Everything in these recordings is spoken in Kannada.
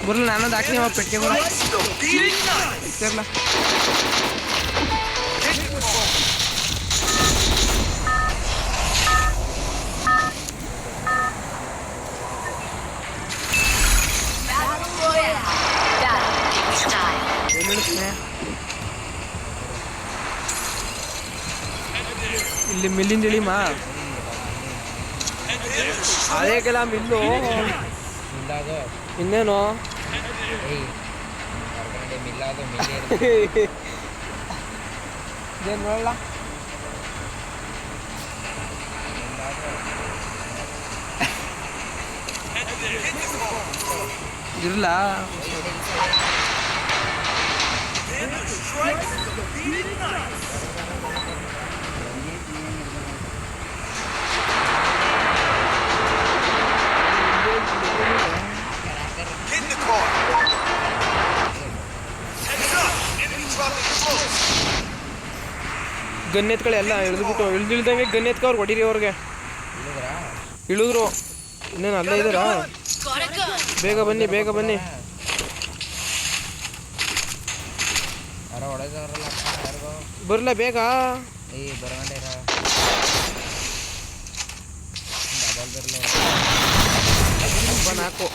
ಬರಲ್ಲ ನಾನೊಂದು ಹಾಕ್ನಿ ಅವ ಪೆಟ್ಟಿಗೆ ಬರ ಇರ್ಲ ಇಲ್ಲಿ ಮಿಲ್ಲಿಂದ ಇಳಿಮಾ ಅದೇಕೆಲ್ಲ ಮಿಲ್ಲು ಇನ್ನೇನು ಇದೇನು ನೋಡಲ್ಲ ಇರಲ್ಲ ಗನ್ ಎತ್ಕೊಳ್ಳಿ ಎಲ್ಲ ಇಳಿದ್ಬಿಟ್ಟು ಇಳ್ದಿಳ್ದಂಗೆ ಗನ್ ಎತ್ಕ ಅವ್ರಿಗೆ ಹೊಡೀರಿ ಅವ್ರಿಗೆ ಇಳಿದ್ರು ಇನ್ನೇನು ಅಲ್ಲೇ ಇದ್ದಾರಾ ಬೇಗ ಬನ್ನಿ ಬೇಗ ಬನ್ನಿ ಬರಲ್ಲ ಬೇಗ ನಾಲ್ಕು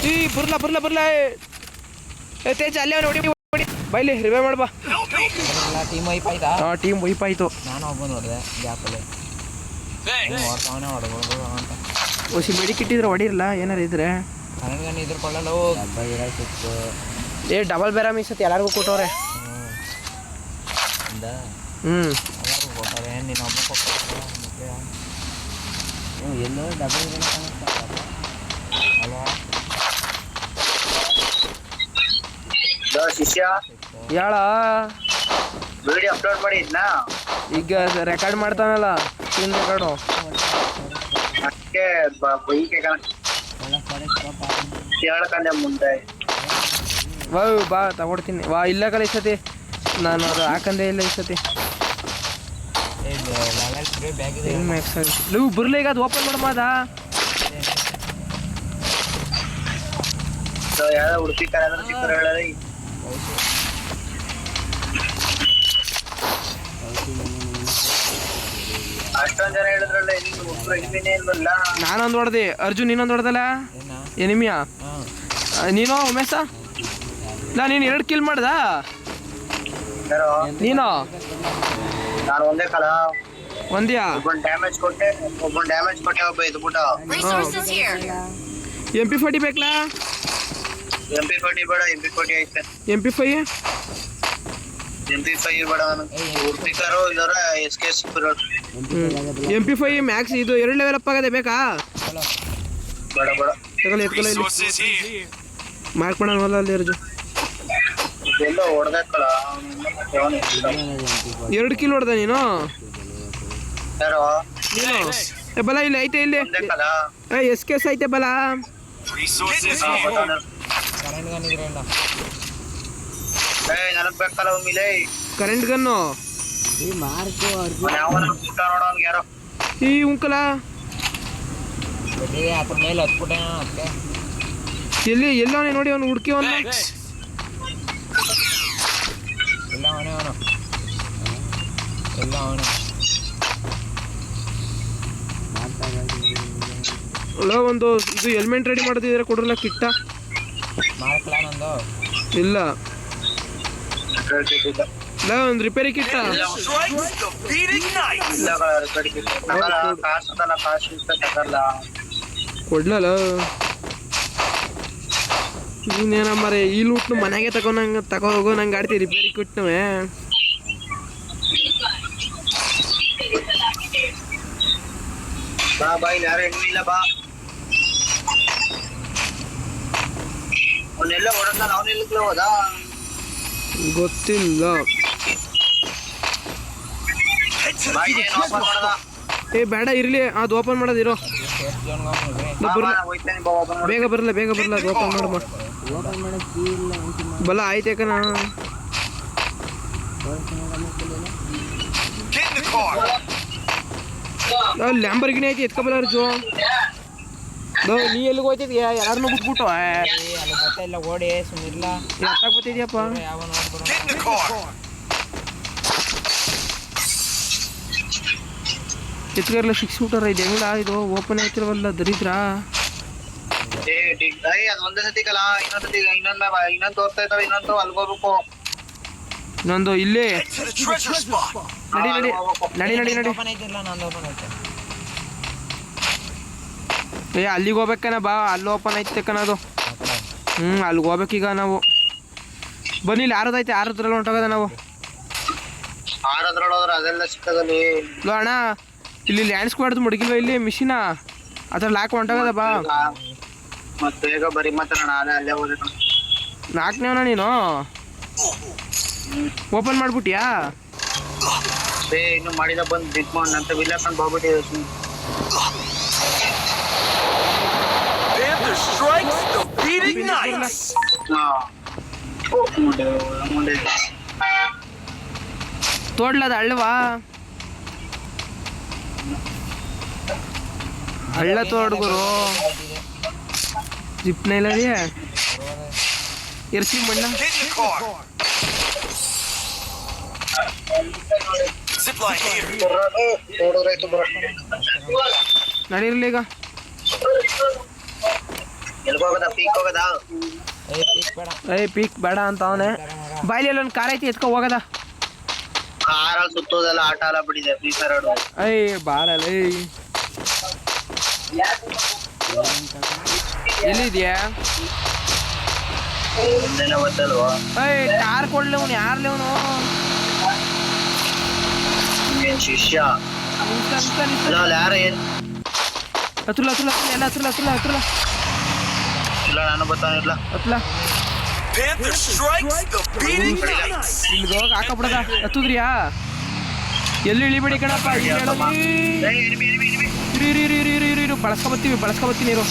ಈ ಬರಲ್ಲ ಬರಲ್ಲ ಬರಲ್ಲ ತೇಜ ಅಲ್ಲೇ ಅವನು ಹೊಡಿ ಹೊಡಿ ಬೈಲಿ ರಿವೇ ಮಾಡ್ಬಾ ಟೀಮ್ ವೈಪ್ ಆಯ್ತಾ ಟೀಮ್ ವೈಪ್ ಆಯ್ತು ನಾನು ಒಬ್ಬ ನೋಡಿದೆ ಗ್ಯಾಪಲ್ಲಿ ಹೊಡ್ತಾವನೇ ಹೊಡ್ಬೋದು ಅಂತ ಓಸಿ ಮೆಡಿಕ್ ಇಟ್ಟಿದ್ರೆ ಹೊಡಿರಲ್ಲ ಏನಾರು ಇದ್ರೆ ನನಗೆ ಇದ್ರಕೊಳ್ಳಲ್ಲ ಏ ಡಬಲ್ ಬೇರೆ ಮೀಸತ್ ಎಲ್ಲರಿಗೂ ಕೊಟ್ಟವ್ರೆ ಎಲ್ಲರಿಗೂ ಕೊಟ್ಟವ್ರೆ ನೀನು ಒಬ್ಬ ಕೊಟ್ಟರೆ ಎಲ್ಲೋ ಡಬಲ್ ಅಲ್ವಾ ಶಿಷ್ಯ ಯಾಳ ವಿಡಿಯೋ ಅಪ್ಲೋಡ್ ಮಾಡಿದ್ನಾ ಈಗ ರೆಕಾರ್ಡ್ ಮಾಡ್ತಾನಲ್ಲ ಸ್ಕ್ರೀನ್ ರೆಕಾರ್ಡು ಅದಕ್ಕೆ ಬೈಕೆ ಕೇಳಕಂದೆ ಮುಂದೆ ವಾ ಬಾ ತಗೊಡ್ತೀನಿ ವಾ ಇಲ್ಲ ಕಲ ಇಸತಿ ನಾನು ಅದು ಹಾಕಂದೆ ಇಲ್ಲ ಇಸತಿ ನೀವು ಬರಲ ಈಗ ಅದು ಓಪನ್ ಮಾಡಮಾದ ಯಾವ್ದೋ ಉಡುಪಿ ಕರೆದ್ರೆ ಸಿಕ್ಕರು ಹೇಳೋದು ಅಷ್ಟೊಂದು ಜನ ಹೇಳಿದ್ರಲ್ಲ ಎನಿಮಿನೇ ಇಲ್ವಲ್ಲ ನಾನೊಂದು ಹೊಡೆದೆ ಅರ್ಜುನ್ ಇನ್ನೊಂದು ಹೊಡೆದಲ್ಲ ಎನಿಮಿಯಾ ನೀನು ಉಮೇಶ ಇಲ್ಲ ನೀನು 2 ಕಿಲ್ ಮಾಡ್ದ ನೀನು ನಾನು ಒಂದೇ ಕಲ ಒಂದ್ಯಾ ಒಬ್ಬನ್ ಡ್ಯಾಮೇಜ್ ಕೊಟ್ಟೆ ಒಬ್ಬ ಇದ್ಬಿಟ್ಟ MP40 ಬೇಕಲ್ಲ MP40 ಬೇಡ MP40 ಐತೆ MP5 ಬೇಡ ಉಡುಪಿ ಕಾರು ಇಲ್ಲರ SK MP5 ಮ್ಯಾಕ್ಸ್ ಇದು 2 ಲೆವೆಲ್ ಅಪ್ ಆಗದೆ ಬೇಕಾ ಬೇಡ ತಗೊಳ್ಳಿ ಎತ್ಕೊಳ್ಳಿ ಇಲ್ಲಿ ಮಾರ್ಕ್ ಮಾಡೋಣ ಅಲ್ಲಿ ಅರ್ಜುನ್ ಎಲ್ಲ ಹೊಡೆದಕ್ಕಲ್ಲ 2 ಕಿಲ್ ಹೊಡೆದ ನೀನು ಯಾರೋ ನೀನು ಏ ಬಲ ಇಲ್ಲಿ ಐತೆ ಇಲ್ಲಿ ಏ SK ಐತೆ ಬಲ ನನಗ್ ಬೇಕಲ್ಲ ಒಮ್ಮಿಲೆ ಕರೆಂಟ್ ಗನ್ನು ನೋಡೋನ್ ಯಾರೋ ಈ ಉಂಕಲ ಅದ್ರ ಮೇಲೆ ಹತ್ಬಿಟ್ಟೆ ಅದಕ್ಕೆ ಎಲ್ಲಿ ಎಲ್ಲವನೇ ನೋಡಿ ಅವನು ಹುಡುಕಿ ಅವನ್ನ ಎಲ್ಲ ಅವನೇ ಎಲ್ಲ ಅವನೇ ಅಲ್ಲ ಒಂದು ಇದು ಹೆಲ್ಮೆಟ್ ರೆಡಿ ಮಾಡೋದಿದ್ರೆ ಕೊಡ್ರಲ್ಲ ಕಿಟ್ಟ ಮಾಡ್ಕಲ ನಂದು ಇಲ್ಲ ಇಲ್ಲ ಒಂದು ರಿಪೇರಿ ಕಿಟ್ಟ ಕೊಡ್ಲಲ್ಲ ನೀನೇನ ಮರೆ ಈ ಲೂಟ್ನು ಮನೆಗೆ ತಗೋ ಹೋಗೋ ನಂಗೆ ಆಡ್ತಿ ರಿಪೇರಿ ಕಿಟ್ನವೇ ಬಾ ಇಲ್ಲಿ ಯಾರು ಹೆಣ್ಣಿಲ್ಲ ಬಾ ಅವನ್ನೆಲ್ಲ ಹೊಡೆದ ಅವನೆಲ್ಲ ಹೋದ ಗೊತ್ತಿಲ್ಲ ಏ ಬೇಡ ಇರ್ಲಿ ಅದು ಓಪನ್ ಮಾಡೋದಿರೋ ಬೇಗ ಬರಲ್ಲ ಅದು ಓಪನ್ ಮಾಡಮ್ಮ ಬಲ ಆಯ್ತೇಕನ ಲ್ಯಾಂಬರ್ಗಿನಿ ಐತಿ ಎತ್ಕೊಬಲ್ಲ ಅರ್ಜು ನೀ ಎಲ್ಲಿಗೆ ಹೋಗ್ತಿದ್ಯಾ ಯಾರನ್ನೂ ಬಿಟ್ಬಿಟ್ಟು ಅಲ್ಲಿ ಬರ್ತಾ ಇಲ್ಲ ಓಡಿ ಸುಮ್ಮಿರ್ಲ ಎತ್ತಾಗ ಬರ್ತಿದ್ಯಪ್ಪ ಯಾವ ನೋಡ್ಬಿಡೋಣ ಎತ್ಗಾರಲ್ಲ 6 ಫೂಟರ್ ಇದೆ ಹೆಂಗಲ್ಲ ಇದು ಓಪನ್ ಆಯ್ತಿರವಲ್ಲ ದರಿದ್ರ ಅದು ಒಂದೇ ಸತಿ ಕಲ ಇನ್ನೊಂದು ತೋರ್ತಾ ಇದ್ದಾವೆ ಇನ್ನೊಂದು ಅಲ್ಗೋಬೇಕು ಇನ್ನೊಂದು ಇಲ್ಲೇ ನಡಿ ನಡಿ ನಡಿ ನಡಿ ನಡಿ ಓಪನ್ ಐತಿಲ್ಲ ನಂದು ಓಪನ್ ಐತೆ ಅಲ್ಲಿಗೆ ಹೋಗ್ಬೇಕನ ಬಾ ಅಲ್ಲಿ ಓಪನ್ ಐತೆ ಕಣದು ಅಲ್ಲಿಗೆ ಹೋಗ್ಬೇಕೀಗ ನಾವು ಬನ್ನಿ ಇಲ್ಲಿ ಯಾರದೈತೆ ಯಾರದ್ರಲ್ಲಿ ಹೊಂಟೋಗದ ನಾವು ಆರದ್ರೊಳೋದ್ರೆ ಅದೆಲ್ಲ ಸಿಕ್ಕದಲ್ಲಿ ಲೋ ಅಣ್ಣ ಇಲ್ಲಿ ಲ್ಯಾಂಡ್ ಸ್ಕ್ವಾಡ್ದು ಮುಡುಗಿಲ್ವ ಇಲ್ಲಿ ಮಿಷಿನ ಅದ್ರಲ್ಲಿ ಹಾಕಿ ಹೊಂಟೋಗದ ಬಾ ಮತ್ತೆ ಬೇಗ ಬರೀ ಮಾತಾಡೋಣ ಅಲ್ಲೇ ಹೋದ್ರೆ ನಾಲ್ಕನೇವನ ನೀನು ಓಪನ್ ಮಾಡ್ಬಿಟ್ಯಾ ಇನ್ನು ಮಾಡಿದ ಬಂದು ಬಿಗ್ ಮಾಡ್ ಅಂತ ವಿಲಾಕೊಂಡು ಹೋಗ್ಬಿಟ್ಟಿದೆ ತೋಡ್ಲದ ಹಳ್ಳವಾ ಹಳ್ಳ ತೋಡ್ಗುರು ಜಿಪ್ನ ಇಲ್ಲ ಇರ್ಸಿ ಮಣ್ಣ ನಡೀರ್ಲಿ ಈಗ ಪೀಕ್ ಬೇಡ ಅಂತ ಅವನೇ ಬಾಯ್ಲಿ ಒಂದು ಕಾರ್ ಐತಿ ಎತ್ಕೊ ಹೋಗದ ಕಾರಲ್ಲಿ ಸುತ್ತೋದೆಲ್ಲ ಆಟ ಎಲ್ಲ ಬಿಡಿದೆ ಫ್ರೀ ಫೈರ್ ಆಡೋ ಬಾರಲ್ಲ ಎಲ್ಲಿದ್ಯಾ ಗೊತ್ತಲ್ವಾ ಕಾರ್ ಕೊಡ್ಲೇವನು ಯಾರ್ಲೇವನು ಶಿಷ್ಯ ಯಾರ ಹತ್ರಲ್ಲ ಹತ್ರಲ್ಲ ಎಲ್ಲ ಹತ್ರಲ್ಲ ಹತ್ರಲ್ಲ ಹತ್ರಲ್ಲ ಇಲ್ಲ ನಾನು ಬರ್ತಾನಿಲ್ಲ ಹತ್ತಲ ಇಲ್ಲಿ ಹೋಗಿ ಹಾಕಬಿಡದ ಹತ್ತದ್ರಿಯಾ ಎಲ್ಲಿ ಇಳಿಬೇಡಿ ಕಣಪ್ಪ ಇರು ಬಳಸ್ಕೊಬತ್ತೀನಿ ಇರು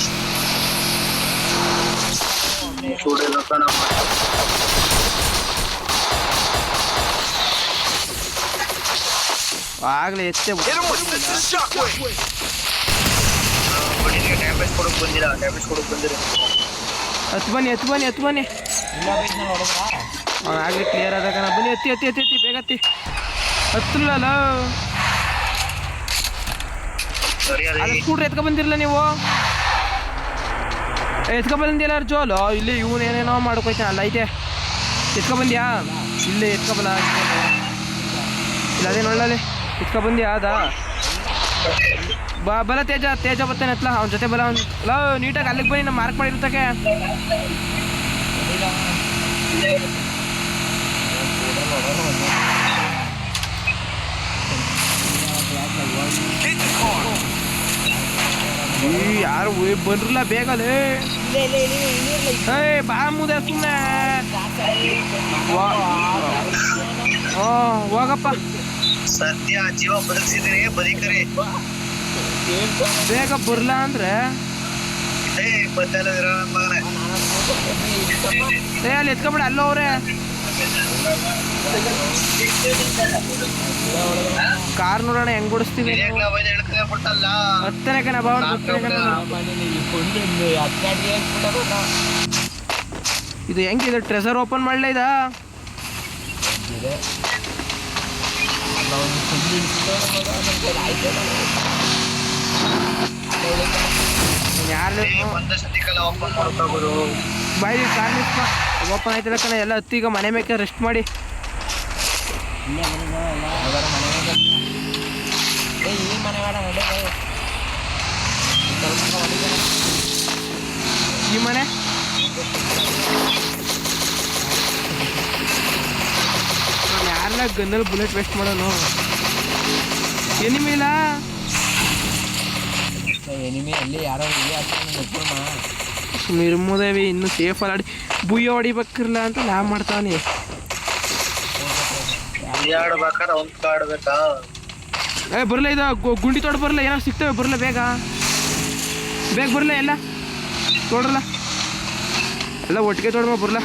ಆಗ್ಲೇ ಎತ್ತೆ ಡ್ಯಾಮೇಜ್ ಕೊಡಕ್ ಬಂದಿರ ಹತ್ತು ಬನ್ನಿ ಆಗ್ಲಿ ಕ್ಲಿಯರ್ ಆದ ಕಣ ಬನ್ನಿ ಎತ್ತಿ ಬೇಗ ಹತ್ತಿ ಹತ್ತಲ್ಲ ಅಲ್ಲಿ ಸ್ಕೂಟ್ರ್ ಎತ್ಕೊ ಬಂದಿರಲ್ಲ ನೀವು ಎತ್ಕೊ ಬಂದಿಲ್ಲ ಅರ್ಜೋಲು ಇಲ್ಲಿ ಇವನೇನೇನೋ ಮಾಡ್ಕೋಯ್ತಾನ ಅಲ್ಲ ಐತೆ ಎತ್ಕೊ ಬಂದ್ಯಾ ಇಲ್ಲೇ ಎತ್ಕೊಬಲ್ಲ ಇಲ್ಲ ಅದೇನು ಒಳ್ಳಲ್ಲಿ ಎತ್ಕೊ ಬಂದ್ಯಾ ಅದ ಬಲ ತೇಜ ಬರ್ತಾನೆ ಎತ್ಲ ಅವ್ನ ಜೊತೆ ಬಲ ಅಲ್ಲ ನೀಟಾಗಿ ಅಲ್ಲಿಗೆ ಬನ್ನಿ ನಾವು ಮಾರ್ಕ್ ಮಾಡಿರ್ತಕ್ಕೆ ಯಾರು ಬಂದ್ರಲ್ಲ ಬೇಗಲೇ ಬಾ ಮುದೆ ಸುಮ್ಮನೆ ಹೋಗಪ್ಪ ಸದ್ಯ ಜೀವ ಬದುಕಿಸಿದ್ರೆ ಬದುಕರೆ ಬೇಗ ಬರ್ಲ ಅಂದ್ರೆ ಅಲ್ಲಿ ಎತ್ಕೊಬೇಡ ಅಲ್ಲೋ ಅವ್ರೆ ಕಾರ್ ನೋಡೋಣ ಹೆಂಗ್ ಬಿಡಿಸ್ತೀವಿ ಹತ್ತನೇ ಕಣ ಬಾವನ್ ಇದು ಹೆಂಗಿದೆ ಟ್ರೆಸರ್ ಓಪನ್ ಮಾಡ್ಲೇ ಇದ ಬಾಯಿ ಕಾರ್ ಓಪನ್ ಆಯ್ತಲ್ಲ ಕಣ ಎಲ್ಲ ಹತ್ತೀಗ ಮನೆ ಮೇಲೆ ರೆಸ್ಟ್ ಮಾಡಿ ಈ ಮನೆ ಯಾರನ್ನ ಗನ್ನಲ್ಲಿ ಬುಲೆಟ್ ವೇಸ್ಟ್ ಮಾಡೋನು ಎನಿಮಿ ಇಲ್ಲ ಎನಿಮಿ ಅಲ್ಲಿ ಯಾರೋ ನಿರ್ಮೋದೇವಿ ಇನ್ನು ಸೇಫ್ ಅಲ್ಲ ಬುಯ್ಯ ಹೊಡಿಬೇಕಿರಲ್ಲ ಅಂತ ನಾ ಮಾಡ್ತಾನೆ ಬರಲ್ಲ ಇದು ಗುಂಡಿ ತೋಡ್ ಬರಲ್ಲ ಏನೋ ಸಿಗ್ತವೆ ಬರಲ್ಲ ಬೇಗ ಬರಲ್ಲ ಎಲ್ಲ ತೋಡ್ರಲ್ಲ ಎಲ್ಲ ಒಟ್ಟಿಗೆ ತೋಡ್ಮ ಬರಲ್ಲ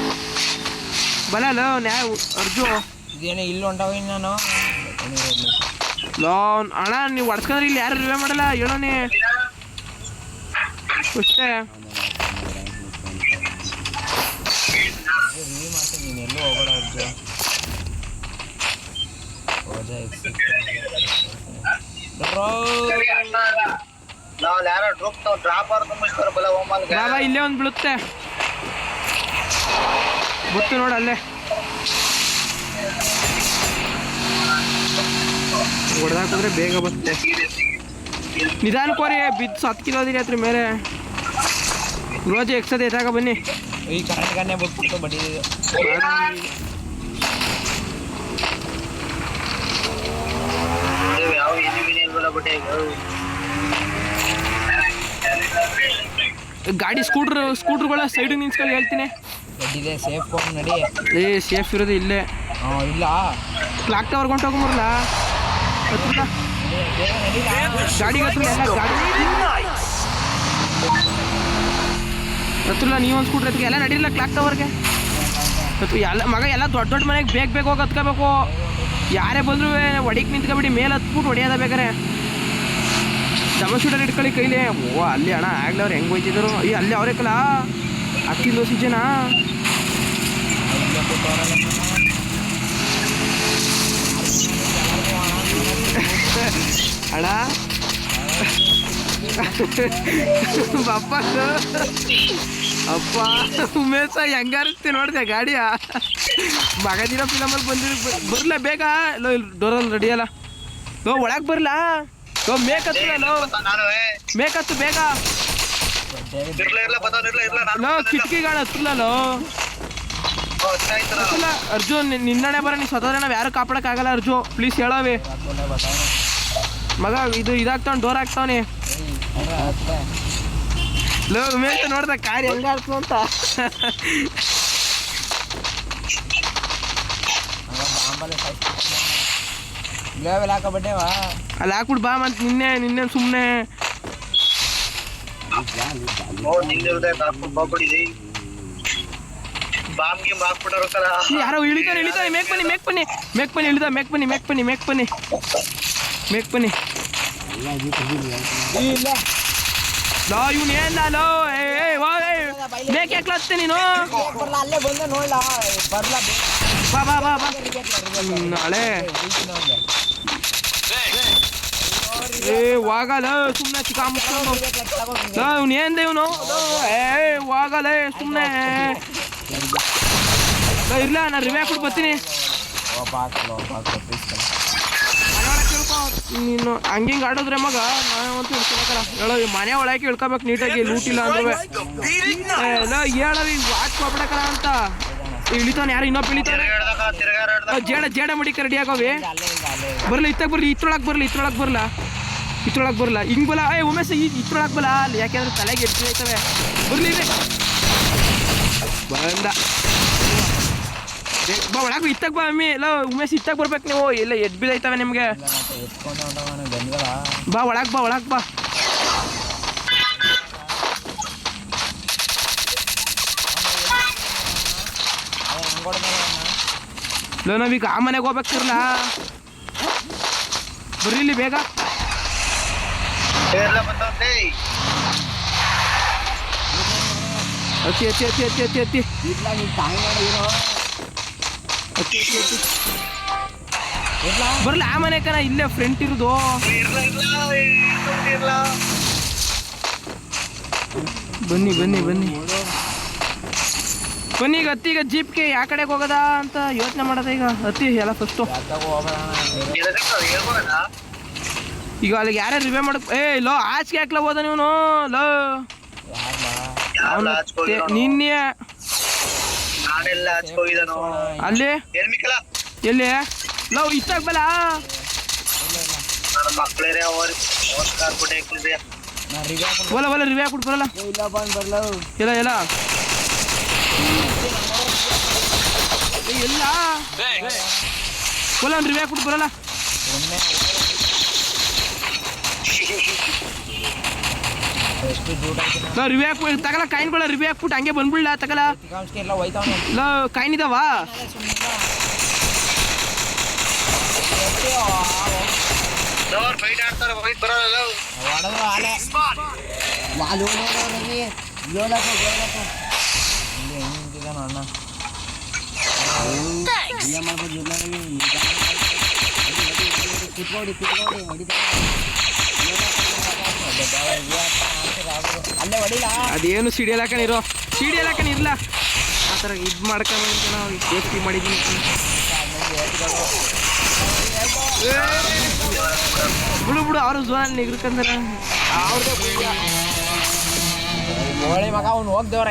ಬಲ್ಲ ನ್ಯಾಯ ಅರ್ಜು ಇದೇನೇ ಇಲ್ಲಿ ಹೊಂಟವ ನಾನು ಲೋ ಅಣ್ಣ ನೀವು ಹೊಡ್ಸ್ಕೊಂಡ್ರೆ ಇಲ್ಲಿ ಯಾರು ರಿವೇ ಮಾಡಲ್ಲ ಹೇಳೋನಿ ಅಷ್ಟೇ. ರೀ ಮತ್ತೆ ನೀನು ಎಲ್ಲೂ ಹೋಗೋಣ ಅರ್ಜು ಹೋಜಾ ನಾವು ಯಾರೋ ಡ್ರಾಪ್ ಆಡ್ಕೊಂಡ್ಬಿಡ್ತಾರ ಬಲ ಹೋಮಲ್ ಬಾಬಾ ಇಲ್ಲೇ ಒಂದು ಬೀಳುತ್ತೆ ಗೊತ್ತು ನೋಡು ಅಲ್ಲೇ ಹೊಡೆದಾಕಿದ್ರೆ ಬೇಗ ಬರುತ್ತೆ. ನಿಧಾನಕ್ಕೋರಿ ಬಿದ್ದು ಸತ್ಕಿರೋದಿರಿ ಅದ್ರ ಮೇಲೆ. ರೋಜು ಎಕ್ಸದೆ ಎತ್ತಾಗ ಬನ್ನಿ. ಈ ಕರೆಂಟ್ ಗನ್ನೇ ಬಿಟ್ಬಿಟ್ಟು ಬಡಿದಿದ್ದು ಯಾವ ಎನಿಮಿನೇ ಇಲ್ವಲ್ಲ ಬಟ್ಟೆ ಗಾಡಿ ಸ್ಕೂಟ್ರುಗಳ ಸೈಡಿಗೆ ನಿಲ್ಸ್ಕೊಂಡು ಹೇಳ್ತೀನಿ. ಬಡ್ಡಿದೆ ಸೇಫ್ ಕೊಂಡು ನಡಿ. ಸೇಫ್ ಇರೋದು ಇಲ್ಲೇ. ಇಲ್ಲ ಕ್ಲಾಕ್ ಟವರ್ ಹೊಂಟೋಗ್ಬರಲ್ಲ ಹತ್ತಿರ ಗಾಡಿಗೆ ಹತ್ರ ಎಲ್ಲ ಗಾಡಿ ಹತ್ತಿರಲ್ಲ. ನೀವೊಂದು ಸ್ಕೂಟ್ರ್ ಹತ್ತಿರ ಎಲ್ಲ ನಡೀಲ್ಲ ಕ್ಲಾಕ್ ಟವರ್ಗೆ ಎಲ್ಲ ಮಗ ಎಲ್ಲ ದೊಡ್ಡ ಮನೆಗೆ ಬೇಗ ಹೋಗಿ ಹತ್ಕೋಬೇಕು. ಯಾರೇ ಬಂದರೂ ಹೊಡಿಗೆ ನಿಂತ್ಕೊಬಿಡಿ ಮೇಲೆ ಹತ್ಬಿಟ್ಟು ಹೊಡೆಯೋದ ಬೇಕಾರೆ ಡಬಲ್ ಶೂಟರ್ ಇಟ್ಕೊಳ್ಳಿ ಕೈಲಿ. ಓ ಅಲ್ಲಿ ಅಣ್ಣ ಆಗ್ಲಿ ಅವ್ರು ಹೆಂಗೆ ಹೋಯ್ತಿದ್ರು. ಅಯ್ಯ ಅಲ್ಲಿ ಅವ್ರೇಕಲ್ಲ ಅಕ್ಕಿಂದು ದೋಸಿ ಜನ ಅಣ್ಣ ಅಪ್ಪ ಅಪ್ಪ ಉಮೇಶ ಹೆಂಗಾರಿಸ್ತೀನಿ ನೋಡಿದೆ ಗಾಡಿಯ ಮಗದಿನ ಫಿಲಮಲ್ಲಿ ಬರ್ಲ ಬೇಗ ಲೋ ಇಲ್ಲಿ ಡೋರಲ್ಲಿ ರೆಡಿಯಲ್ಲ ಲೋ ಒಳಗೆ ಬರ್ಲಾ ಲೋ ಮೇಕತ್ತು ಬೇಗ ಲೋ ಕಿಟಕಿಗಳ ಹತ್ತಿಲ್ಲ ಲೋ ಹತ್ತಿಲ್ಲ. ಅರ್ಜುನ್ ನಿನ್ನಣೆ ಬರ ನೀ ಸ್ವತಃ ನಾವು ಯಾರು ಕಾಪಾಡೋಕ್ಕಾಗಲ್ಲ ಅರ್ಜು ಪ್ಲೀಸ್ ಹೇಳವಿ ಮಗ. ಇದು ಇದಾಗ್ತಾವ್ ಡೋರ್ ಆಗ್ತಾವನಿ ಲೋ ಉಮೇಶ ನೋಡ್ದ ಕಾರ್ ಹೆಂಗಾಡ್ತು ಅಂತ. ಹಾಕಬಡ್ಡೇವಾ ಅಲ್ಲಿ ಹಾಕ್ಬಿಟ್ಟು ಬಾ ಮತ್ತೆ ನಿನ್ನೆ ಸುಮ್ಮನೆ ಯಾರೋ ಇಳಿತಾನೆ ಮೇಕ್ ಬನ್ನಿ ಲೋ ಇವ್ನು ಏನ್ ಲೋ ಮೇಕ್ ಯಾಕ್ಲತ್ತೆ ನೀನು ಅಲ್ಲೇ ಬಂದು ನೋಡ್ಲಾ ಬರ್ಲಾ ಬಾ ನಾಳೆ ವಾಗಲ್ಲ ಸುಮ್ಮನೆ ಚಿಕ್ಕಾಮುಚ್ಕೊಂಡು ಇವ್ನು ಏನ್ ಇವನು ವಾಗಲ್ಲ ಸುಮ್ಮನೆ ಇರ್ಲ ನಾನು ರಿವ್ಯೂ ಕೊಟ್ಟು ಬರ್ತೀನಿ. ನೀನು ಹಂಗಿಂಗೆ ಆಡೋದ್ರೆ ಮಗ ನಾವಂತೂ ಇಳ್ಕೊಬೇಕಲ್ಲ ಹೇಳೋ ಮನೆ ಒಳಗೆ ಇಳ್ಕೊಬೇಕು ನೀಟಾಗಿ ಲೂಟಿಲ್ಲ ಅಂದ್ರೆ ಎಲ್ಲ ಹೇಳೋ ಈಗ ವಾಚ್ ಮಾಡ್ಬಿಡಕಲ್ಲ ಅಂತ ಇಳಿತಾನೆ ಯಾರು ಇನ್ನೊಬ್ಬ ಇಳಿತಾನೆ ಜೇಡ ಮಡಿಕ ರೆಡಿ ಆಗೋವಿ ಬರಲ್ಲ ಇತ್ತೊಳಗೆ ಬರಲ್ಲ ಹಿಂಗೆ ಬಲ್ಲ ಉಮೇಶ ಇತ್ತೊಳಗೆ ಬಲ್ಲ ಅಲ್ಲಿ ಯಾಕೆಂದ್ರೆ ತಲೆಗೆ ಎಡ್ಸಿ ಆಯ್ತವೆ ಬರ್ಲಿ ಬಂದ ಬಾ ಒಳಗೆ ಇತ್ತಾಗ ಬಾ ಅಮ್ಮಿ ಇಲ್ಲ ಉಮೇಶ್ ಇತ್ತಾಗ ಬರ್ಬೇಕು ನೀವು ಎಲ್ಲ ಎಡ್ ಬಿದ್ದೈತವೆ ನಿಮಗೆ. ಬಾ ಒಳಗೆ ಬಾ ಲೋ ನಾವೀಗ ಆ ಮನೆಗೆ ಹೋಗ್ಬೇಕಿರಲ್ಲ ಬರ್ರಿ ಇಲ್ಲಿ ಬೇಗ. ಅತಿ ಬರಲ್ಲ ಆ ಮನೆ ಕಣ ಇಲ್ಲೇ ಫ್ರಂಟ್ ಇರೋದು. ಬನ್ನಿ ಈಗ ಹತ್ತಿ. ಈಗ ಜೀಪ್ಗೆ ಯಾವ ಕಡೆಗೆ ಹೋಗೋದ ಅಂತ ಯೋಚನೆ ಮಾಡೋದ. ಈಗ ಹತ್ತಿ ಎಲ್ಲ ಫಸ್ಟು ಈಗ ಅಲ್ಲಿಗೆ ಯಾರ್ಯಾರು ರಿವ್ಯೂ ಮಾಡಕ್ ಲೋ ಆಚೆಗೆ ಹಾಕ್ಲ ಹೋದ ನೀವನು ಲೋ ನಿನ್ನೆ ಅಲ್ಲಿ ಎಲ್ಲಿ ಲೋ ಇತ್ತಾಗ ಬಲ್ಲ ರಿವ್ಯೂ ಕೊಟ್ಟು ಬರಲ್ಲ ಇಲ್ಲ ಎಲ್ಲ ಒಂದು ರಿವ್ಯೂ ಕೊಟ್ಟು ಬರಲ್ಲ. ರಿವ್ಯೂ ತಗಲ ಕಾಯಿನ್ಗಳ ರಿವ್ಯೂ ಹಾಕ್ಬಿಟ್ಟು ಹಂಗೆ ಬಂದ್ಬಿಡ್ಲ ತಗಲ ಇಲ್ಲ ಕಾಯಿನ್ ಇದಾವ ಇಲ್ಲಿ ಹೆಂಗೆ ನಿಂತಿದ್ದಾನ ಅಣ್ಣ ಅಲ್ಲೇ ಹೊಡಿಲ್ಲ ಅದೇನು ಸಿಡಿಯಲ್ಲ ಕಣಿರೋ ಸಿಡಿಯಲ್ಲ ಕಣಿರ್ಲ ಆ ಥರ ಇದು ಮಾಡ್ಕೊಂಬಂತ ನಾವು ಸೇಫ್ಟಿ ಮಾಡಿದ್ದೀನಿ ಬಿಡು ಬಿಡು ಅವರು ಜ್ವಾನ್ ನಿಗ್ರಕಂದ್ರೆ ಹೋಳಿ ಮಗ ಅವ್ನು ಹೋಗ್ದೇವ್ರ